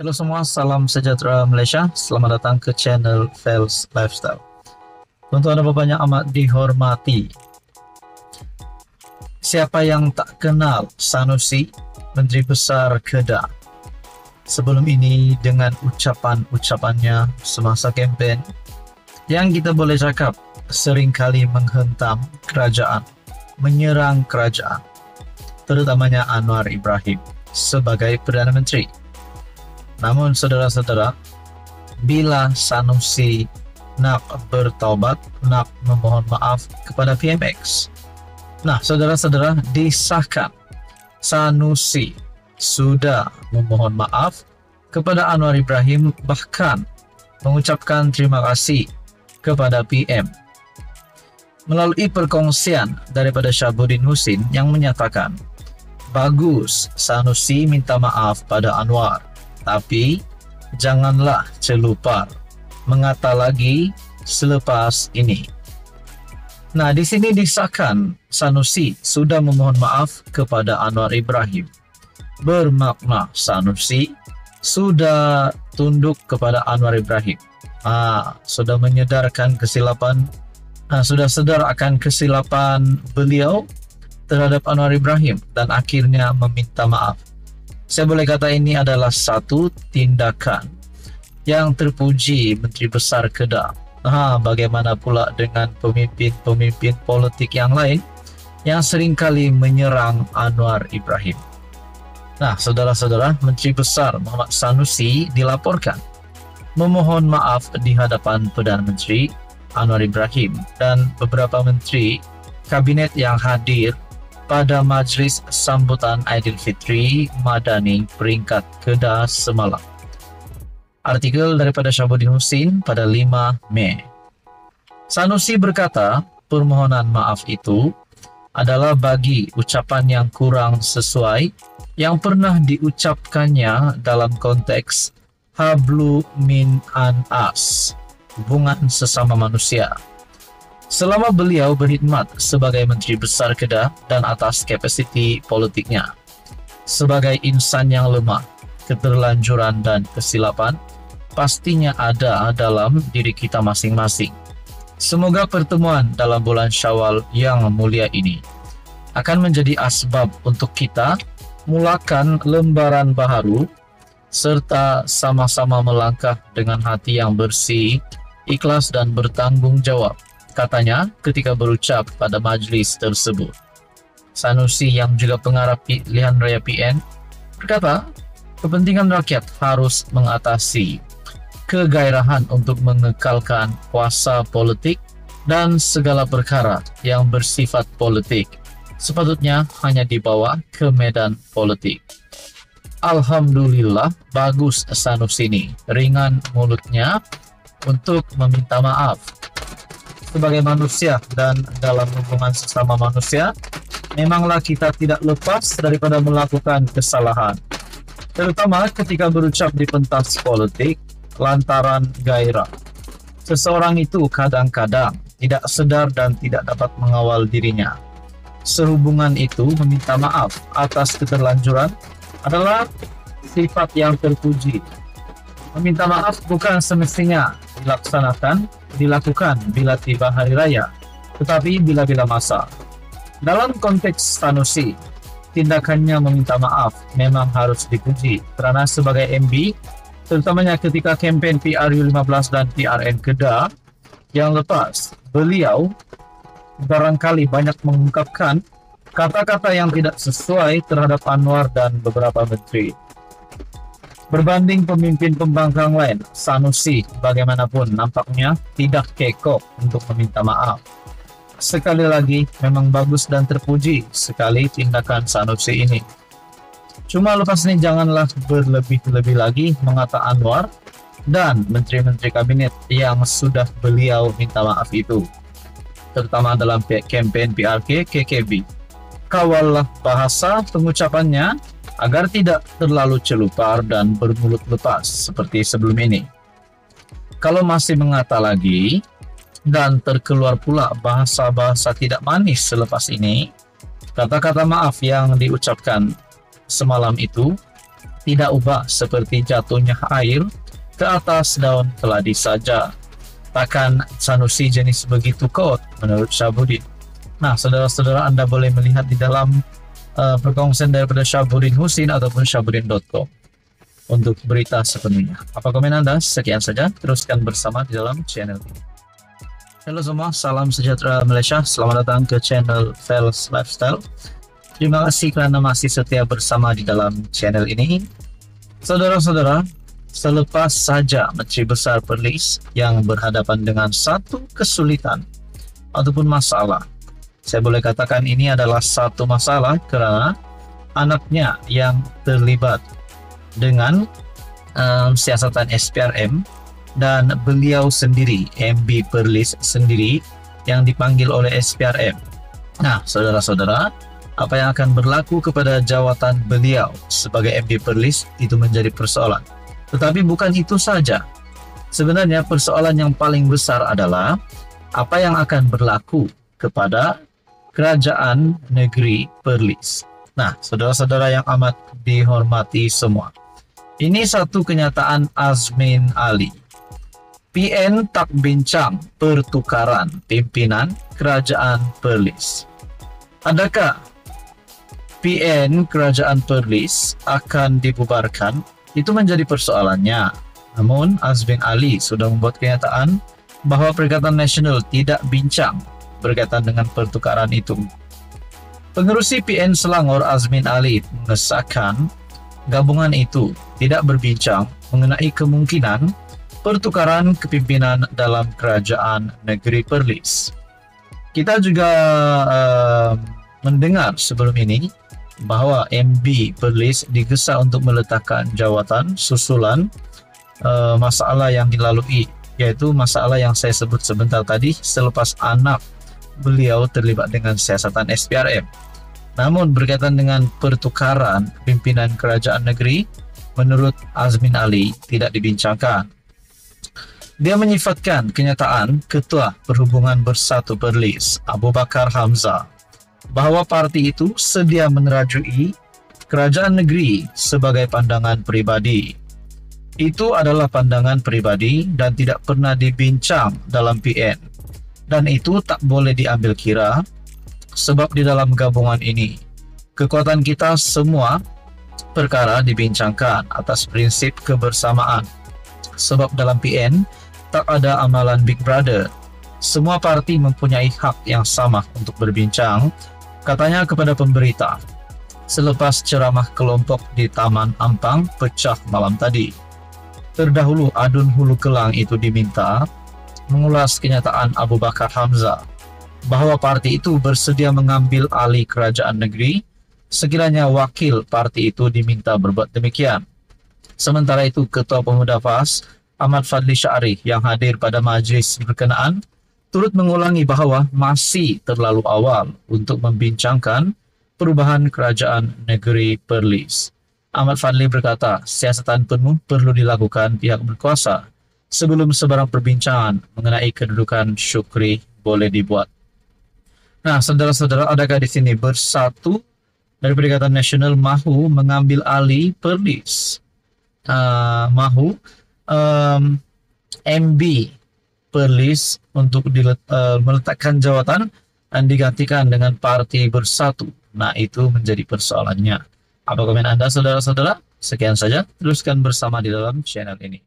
Halo semua, salam sejahtera Malaysia. Selamat datang ke channel Fels Lifestyle. Tuan-tuan dan puan yang amat dihormati, siapa yang tak kenal Sanusi, Menteri Besar Kedah? Sebelum ini dengan ucapan-ucapannya semasa kempen, yang kita boleh cakap seringkali menghentam kerajaan, menyerang kerajaan, terutamanya Anwar Ibrahim sebagai Perdana Menteri. Namun saudara-saudara, bila Sanusi nak bertaubat, nak memohon maaf kepada PMX, nah saudara-saudara, disahkan Sanusi sudah memohon maaf kepada Anwar Ibrahim, bahkan mengucapkan terima kasih kepada PM melalui perkongsian daripada Syabuddin Husin yang menyatakan, bagus Sanusi minta maaf pada Anwar, tapi janganlah celupar mengata lagi selepas ini. Nah, di sini disahkan Sanusi sudah memohon maaf kepada Anwar Ibrahim. Bermakna Sanusi sudah tunduk kepada Anwar Ibrahim. Sudah menyedarkan kesilapan, sudah sedar akan kesilapan beliau terhadap Anwar Ibrahim dan akhirnya meminta maaf. Saya boleh kata ini adalah satu tindakan yang terpuji Menteri Besar Kedah. Bagaimana pula dengan pemimpin-pemimpin politik yang lain yang seringkali menyerang Anwar Ibrahim? Nah, saudara-saudara, Menteri Besar Muhammad Sanusi dilaporkan memohon maaf di hadapan Perdana Menteri Anwar Ibrahim dan beberapa menteri kabinet yang hadir pada majlis sambutan Aidilfitri Madani peringkat Kedah semalam. Artikel daripada Syabuddin Husin pada 5 Mei. Sanusi berkata, permohonan maaf itu adalah bagi ucapan yang kurang sesuai yang pernah diucapkannya dalam konteks hablu min an-as, hubungan sesama manusia, selama beliau berkhidmat sebagai Menteri Besar Kedah dan atas kapasiti politiknya. Sebagai insan yang lemah, keterlanjuran dan kesilapan pastinya ada dalam diri kita masing-masing. Semoga pertemuan dalam bulan Syawal yang mulia ini akan menjadi asbab untuk kita mulakan lembaran baharu serta sama-sama melangkah dengan hati yang bersih, ikhlas dan bertanggung jawab, katanya ketika berucap pada majlis tersebut. Sanusi yang juga pengarah pilihan raya PN berkata, kepentingan rakyat harus mengatasi kegairahan untuk mengekalkan kuasa politik dan segala perkara yang bersifat politik sepatutnya hanya dibawa ke medan politik. Alhamdulillah, bagus Sanusi ini, ringan mulutnya untuk meminta maaf. Sebagai manusia dan dalam hubungan sesama manusia, memanglah kita tidak lepas daripada melakukan kesalahan, terutama ketika berucap di pentas politik lantaran gairah. Seseorang itu kadang-kadang tidak sedar dan tidak dapat mengawal dirinya. Sehubungan itu, meminta maaf atas keterlanjuran adalah sifat yang terpuji. Meminta maaf bukan semestinya dilakukan bila tiba hari raya, tetapi bila-bila masa. Dalam konteks Sanusi, tindakannya meminta maaf memang harus dipuji, kerana sebagai MB, terutamanya ketika kempen PRU15 dan PRN Kedah yang lepas, beliau barangkali banyak mengungkapkan kata-kata yang tidak sesuai terhadap Anwar dan beberapa menteri. Berbanding pemimpin pembangkang lain, Sanusi bagaimanapun nampaknya tidak kekok untuk meminta maaf. Sekali lagi, memang bagus dan terpuji sekali tindakan Sanusi ini. Cuma lepas ini janganlah berlebih-lebih lagi mengata Anwar dan menteri-menteri kabinet yang sudah beliau minta maaf itu, terutama dalam kempen PRK KKB. Kawallah bahasa pengucapannya agar tidak terlalu celupar dan bermulut lepas seperti sebelum ini. Kalau masih mengata lagi dan terkeluar pula bahasa-bahasa tidak manis selepas ini, kata-kata maaf yang diucapkan semalam itu tidak ubah seperti jatuhnya air ke atas daun keladi saja. Takkan Sanusi jenis begitu kot, menurut Syahbudin. Nah, saudara-saudara, Anda boleh melihat di dalam perkongsian daripada Syahbudin Husin ataupun syahbudin.com untuk berita sepenuhnya. Apa komen Anda? Sekian saja, teruskan bersama di dalam channel ini. Halo semua, salam sejahtera Malaysia. Selamat datang ke channel Fels Lifestyle. Terima kasih kerana masih setia bersama di dalam channel ini. Saudara-saudara, selepas saja Menteri Besar Perlis yang berhadapan dengan satu kesulitan ataupun masalah, saya boleh katakan ini adalah satu masalah kerana anaknya yang terlibat dengan siasatan SPRM dan beliau sendiri, MB Perlis sendiri, yang dipanggil oleh SPRM. Nah, saudara-saudara, apa yang akan berlaku kepada jawatan beliau sebagai MB Perlis itu menjadi persoalan. Tetapi bukan itu saja. Sebenarnya persoalan yang paling besar adalah apa yang akan berlaku kepada Kerajaan Negeri Perlis. Nah, saudara-saudara yang amat dihormati semua, ini satu kenyataan Azmin Ali. PN tak bincang pertukaran pimpinan Kerajaan Perlis. Adakah PN Kerajaan Perlis akan dibubarkan? Itu menjadi persoalannya. Namun Azmin Ali sudah membuat kenyataan bahwa Perikatan Nasional tidak bincang berkaitan dengan pertukaran itu. Pengerusi PN Selangor Azmin Ali mengesahkan gabungan itu tidak berbincang mengenai kemungkinan pertukaran kepimpinan dalam Kerajaan Negeri Perlis. Kita juga mendengar sebelum ini bahwa MB Perlis digesa untuk meletakkan jawatan susulan masalah yang dilalui, yaitu masalah yang saya sebut sebentar tadi selepas anak beliau terlibat dengan siasatan SPRM. Namun berkaitan dengan pertukaran pimpinan kerajaan negeri, menurut Azmin Ali tidak dibincangkan. Dia menyifatkan kenyataan Ketua Perhubungan Bersatu Perlis, Abu Bakar Hamzah, bahwa parti itu sedia menerajui kerajaan negeri sebagai pandangan pribadi. Itu adalah pandangan pribadi dan tidak pernah dibincang dalam PN. Dan itu tak boleh diambil kira, sebab di dalam gabungan ini kekuatan kita semua perkara dibincangkan atas prinsip kebersamaan. Sebab dalam PN tak ada amalan Big Brother. Semua parti mempunyai hak yang sama untuk berbincang, katanya kepada pemberita selepas ceramah kelompok di Taman Ampang pecah malam tadi. Terdahulu Adun Hulu Kelang itu diminta mengulas kenyataan Abu Bakar Hamzah bahwa parti itu bersedia mengambil alih kerajaan negeri sekiranya wakil parti itu diminta berbuat demikian. Sementara itu, Ketua Pemuda PAS Ahmad Fadli Syarih yang hadir pada majlis berkenaan turut mengulangi bahawa masih terlalu awal untuk membincangkan perubahan kerajaan negeri Perlis. Ahmad Fadli berkata, siasatan penuh perlu dilakukan pihak berkuasa sebelum sebarang perbincangan mengenai kedudukan Syukri boleh dibuat. Nah, saudara-saudara, adakah di sini Bersatu dari Perikatan Nasional mahu mengambil alih Perlis? Mahu MB Perlis untuk meletakkan jawatan dan digantikan dengan Parti Bersatu. Nah, itu menjadi persoalannya. Apa komen Anda, saudara-saudara? Sekian saja, teruskan bersama di dalam channel ini.